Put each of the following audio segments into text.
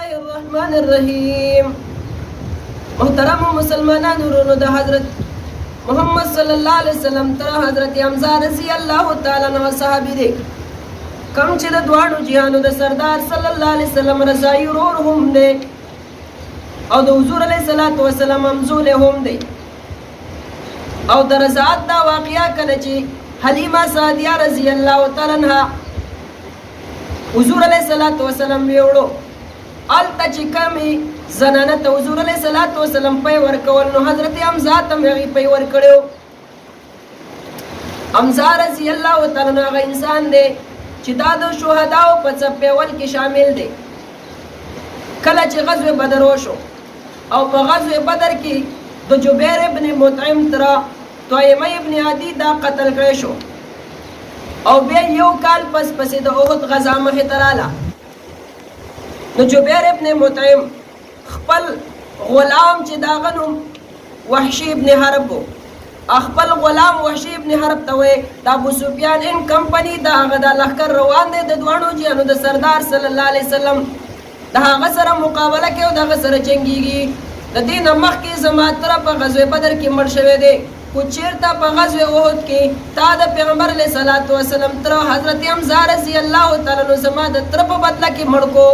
الله الرحمن الرحیم. محترم مسلمانان ورونو، د حضرت محمد صلی الله علیه وسلم تر حضرت حمزه رضی الله تعالی عنہ صحابي دی، کوم چې د دواړو جهانو د سردار صلی الله علیه وسلم رضای ورور هم دی او د حضور علیه الصلاۃ والسلام همزول هم دی. او د رضاعت دا واقعیا کله چې حلیمه سعدیه رضی الله تعالی عنها حضور علیه الصلاۃ والسلام ویوړو الته چې کمی زنانه ته حضور علیه الصلاۃ والسلام پی ورکول، نو حضرت حمزه ته هغې پی ورکړی. حمزه رضی الله تعالی عنہ هغه انسان دی چې دا د شهداو په څپېول کې شامل دی. کله چې غزوه بدر وشو او په غزوه بدر کې د جبیر ابن مطعم تر طعیمه ابن عدی دا قتل کړی شو او بیا یو کال پس پسې د احد غزا مخې ته راله. نو جبیر ابن مطعم خپل غلام چې د هغه نوم وحشي ابن حرب و، خپل غلام وحشي ابن حرب ته وایي د ابو سفیان ان کمپنی د هغه دا لښکر روان دی د دواړو جهانو د سردار صلی الله علیه وسلم د هغه سره مقابله کوي او د هغه سره جنګیږي. د دې نه مخکې زما تره په غزوه بدر کې مړ شوی دی، خو چېرته په غزوه احد کې تا د پیغمبر علیه صلات وسلم تره حضرت حمزه رضی الله تعالی عنہ زما د تره په بدله کې مړ کو،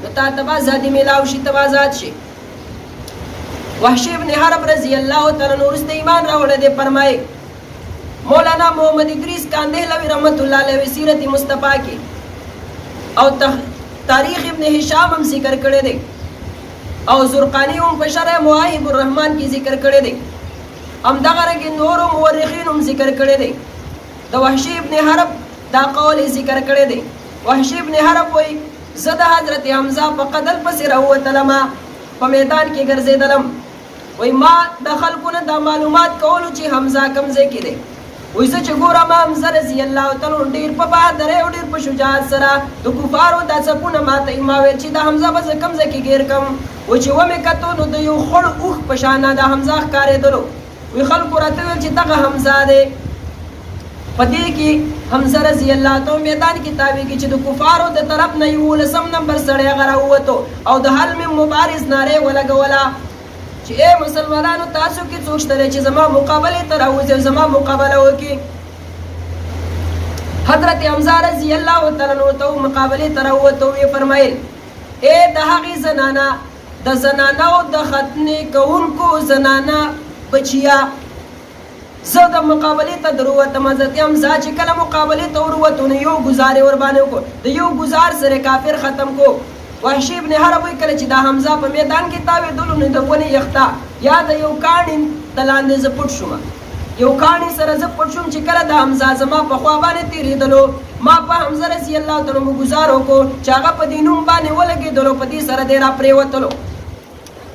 نو تا ته به ازادي میلاو شي، ته به آزاد شي. وحشي ابن حرب رضی الله تعالی عنہ وروسته ایمان راوړی دی. فرمایي مولانا محمد ادریس کاندهلوي رحمت الله علیه سیرت مصطفی کې او تاریخ ابن هشام هم ذکر کړی دی او زرقانی هم په شرح مواهب الرحمن کې ذکر کړی دی. همدغه رنګې نورو مورخین هم ذکر کړی دی. د وحشي ابن حرب دا قول ذکر کړی دی. وحشي ابن حرب وایي زه د حضرت حمزه په قتل پسې راووتلم، په میدان کې ګرځېدلم. وایي ما د خلکو نه دا معلومات کولو چې حمزه کوم ځای کې دی. وایي زه چې ګورم حمزه رضی الله تعالی عنہ ډېر په بهادرۍ او ډېر په شجاعت سره د کفارو دا څپونه ماته ما ویل چې د حمزه به زه کوم ځای کې ګیر کړم. وایي چې ومې کتو نو د یو خړ اوښ په شانه د حمزه ښکارېدلو. وایي خلکو راته ویل چې دغه حمزه دی. په دې کې حمزه رضی الله تعالی میدان کې تاویږي چې د کفارو د طرف نه 11 نمبر سړی هغه راووتو او د حلم مبارز نارې ولګوله چې ای مسلمانانو تاسو کې څوک شته چې زما مقابلې ته راوځي او زما مقابله وکړي. حضرت حمزه رضی الله تعالی عنہ ته مقابلې ته راووتو، ویې فرمایل ای د هغې زنانه د زنانو د ختنې کوونکو زنانه بچیا، زه د مقابلې ته درووتم. حضرت حمزه چې کله مقابلې ته ورووتو نو یو ګزار یې ورباندې وکړو، د یو ګزار سره کافر ختم کو. وحشي ابن حرب وایي کله چې دا حمزه په میدان کې تاوېدلو نو د ونې یخته یا د یو کاڼي د لاندې زه پټ شوم، یو کاڼي سره زه پټ شوم چې کله د حمزه زما په خوا باندې تېرېدلو ما په حمزه رضی الله تعالی عنہ ګزار وکړو چې هغه په دې نوم باندې ولګېدلو، په دې سره دی راپرېوتلو.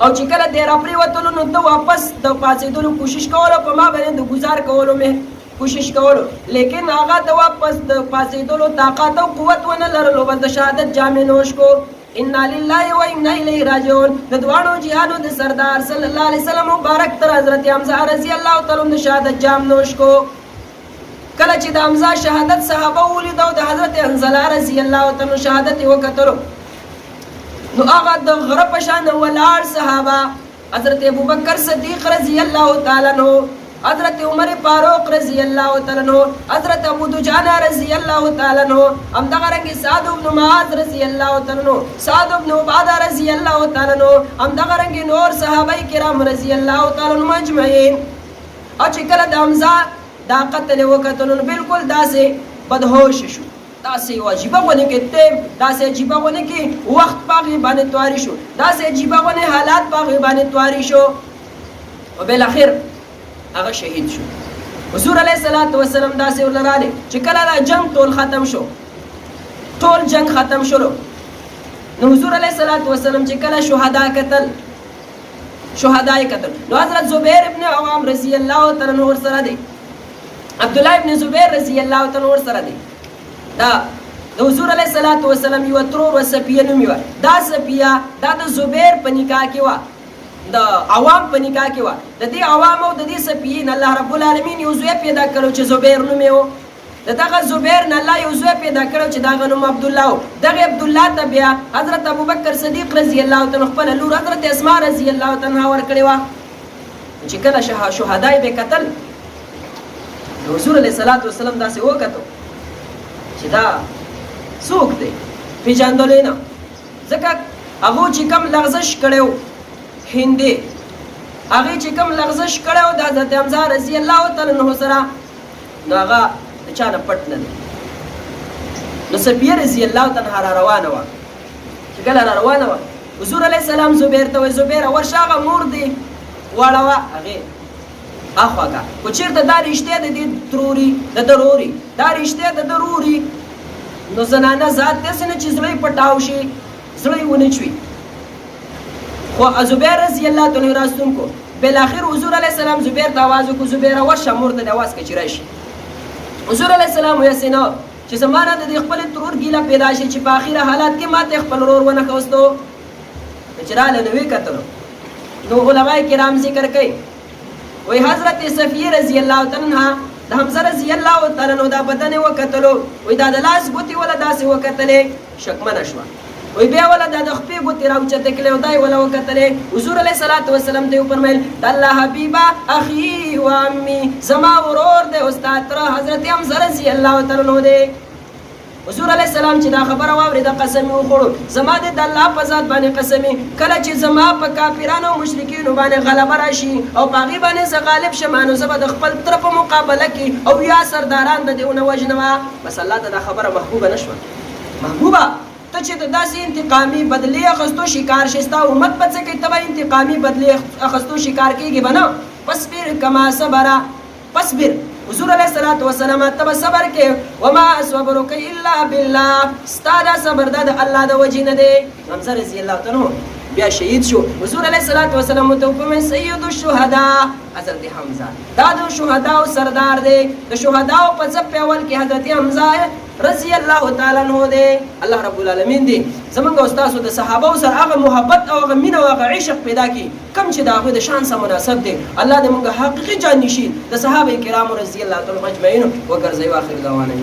او چې کله دی راپرېوتلو نو ته واپس د پاڅېدلو کوشش کولو، په ما باندې د ګزار کولو مې کوشش کولو، لیکن هغه د واپس د پاڅېدلو طاقت او قوت ونه لرلو، بس د شهادت جام نوش کو. انا لله و انا الیه راجعون. د دواړو جهانو د سردار صلی الله علیه وسلم مبارک تر حضرت حمزه رضی الله تعالی عنہ د شهادت جام نوش کو. کله چې د حمزه شهادت صحابه ولیدو د حضرت حنظله رضی الله تعالی عنہ شهادت یې وکتلو، نو هغه د غره په شان ولاړ صحابه حضرت ابوبکر صدیق رضی الله تعالی عنہ، حضرت عمر فاروق رضی الله تعالی عنہ، حضرت ابو دجانه رضی الله تعالی عنہ، همدغه رنګ سعد بن معاذ رضی الله تعالی عنہ، سعد بن عباده رضی الله تعالی عنہ، همدغه رنګ نور صحابه کرام رضی الله تعالی عنهم اجمعین. او چې کله د حمزه دا قتل وکتل نو بالکل داسې بدهوش شو، داسې عجیبه غونې کې ټیم، داسې عجیبه غونې کې وخت په هغې باندې تواري شو، داسې عجیبه غونې حالات په هغې باندې تواري شو او بالاخر هغه شهید شو. حضور علیه الصلاۃ والسلام داسې ورله راغلی چې کله دا جنگ ټول ختم شو، ټول جنگ ختم شلو، نو حضور علیه الصلاۃ والسلام چې کله شهدا یې کتل نو حضرت زبیر ابن عوام رضی الله تعالی عنہ ورسره دی، عبدالله ابن زبیر رضی الله تعالی عنہ ورسره دی. دا د حضور علیه الصلاۃ والسلام یوه ترور وه صفیه نوم یې وه. دا صفیه دا د زبیر په نکاح کې وه، د عوام په نکاح کې وه. د دې عوام او د دې صفیې نه الله رب العالمین یو زوی پیدا کړو چې زبیر نوم یې و. د دغه زبیر نه الله یو زوی پیدا کړو چې دغه نوم عبدالله و. دغه عبدالله ته بیا حضرت ابوبکر صدیق رضی الله تعالی خپله لور حضرت اسماء رضی الله تعالی ورکړې وه. چې کله شهدای به کتل حضور علیه الصلاۃ والسلام داسې وکتو چې دا څوک دی، پېژندلو یې نه، ځکه هغو چې کوم لغزش کړی و هندي، هغې چې کوم لغزش کړی و د حضرت حمزه رضی الله تعالی عنه سره، نو هغه د چا نه پټ نه دی. نو صفیه رضی الله تعالی عنها را روانه وه. چې کله را روانه وه حضور علیه السلام زبیر ته وایي زبیره ورشه هغه مور دی واړوه هغې اخوا کا خو چېرته دا رښتیا د دې تروري د ده روري دا رښتیا د ده روري نو زنانه ذات داسې نه چې زړه یې پټاو شي، زړه یې ونه چوي. خو زبیر رضی الله تعالی راستون کو بالاخر حضور علیه السلام زبیر ته آواز وکړو زبیره ورشه مور ته دې آواز کړه چې راشي. حضور علیه السلام ویسې نه چې زما نه د دې خپلې ترور ګیله پیدا شي چې په اخره حالات کې ما ته خپل ورور ونه خوستو. چې راله نو ویې کتلو نو علماء کرام ذکر کوي وی حضرت صفیه رضی الله تعالی عنها د حمزه رضی الله تعالی عنہ دا بدن یې وکتلو، وی دا د لاس ګوتې وله داسې وکتلې شکمنه شوه، وی بیا وله دا د خپې ګوتې راوچته کړې او دا یې وله وکتلې. حضور علیه صلات وسلام ته یې وفرمیل د الله حبیبه اخي و امي زما ورور دی او ستا تره حضرت حمزه رضی الله تعالی عنہ دی. حضور علیه السلام چې دا خبره واورېده قسم یې وخوړو زما دې د الله په ذات باندې قسمي کله چې زما په کافرانو او مشرکینو باندې غلبه راشي او په هغې باندې زه غالب شم نو زه به د خپل تره په مقابله کې او یا سرداران د دې ونه وژنمه. بس الله ته دا خبره محبوبه نه شوه. محبوبه ته چې د داسې انتقامي بدلې اخیستو شکار شې ستا امت به څه کوي؟ ته به انتقامي بدلې اخیستو شکار کېږي به نه. فاصبر کما صبره فاصبر حضور علیه الصلاۃ والسلام ته به صبر کې وما صبرک الا بالله ستا دا صبر دا د الله د وجې نه دی. حمزه رضی الله تعالی عنہ بیا شهید شو. حضور علیه الصلاۃ والسلام ته وفرمیل سید الشهداء حضرت حمزه دا د شهداو سردار دی. د شهداو په صف اول کې حضرت حمزه رضی الله تعالی عنہ دی. الله رب العالمین دی زمونږ او ستاسو د صحابه سره هغه محبت او هغه مینه او هغه عشق پیدا کړي کوم چې د هغوی د شان سره مناسب دی. الله دې موږ حقیقي جانشین د صحابه کرامو رضی الله تعالی اجمعین وګرځوي. واخر دعوانا